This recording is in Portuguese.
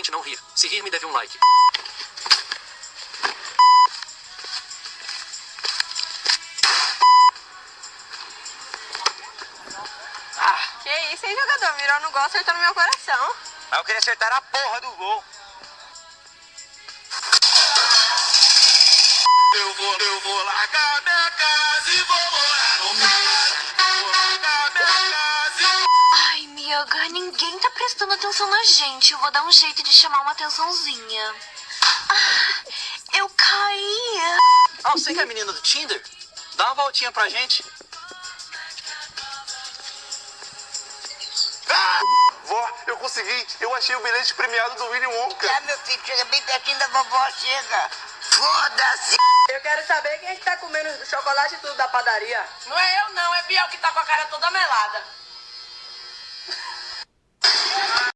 Tente não rir. Se rir, me deve um like. Que isso, hein, jogador? Mirou no gol, acertou no meu coração. Mas eu queria acertar a porra do gol. Eu vou largar minha casa e vou morar no mar. Vou largar minha casa e... Ai, Miga, ninguém tá prestando atenção na gente. Eu vou dar um jeito de chamar uma atençãozinha. Ah, eu caí. Ah, você que é a menina do Tinder? Dá uma voltinha pra gente. Vó, eu consegui. Eu achei o bilhete premiado do Willy Wonka. Ah, meu filho, chega bem pertinho da vovó, chega. Foda-se. Eu quero saber quem é que tá comendo chocolate e tudo da padaria. Não é eu não, é Biel que tá com a cara toda melada.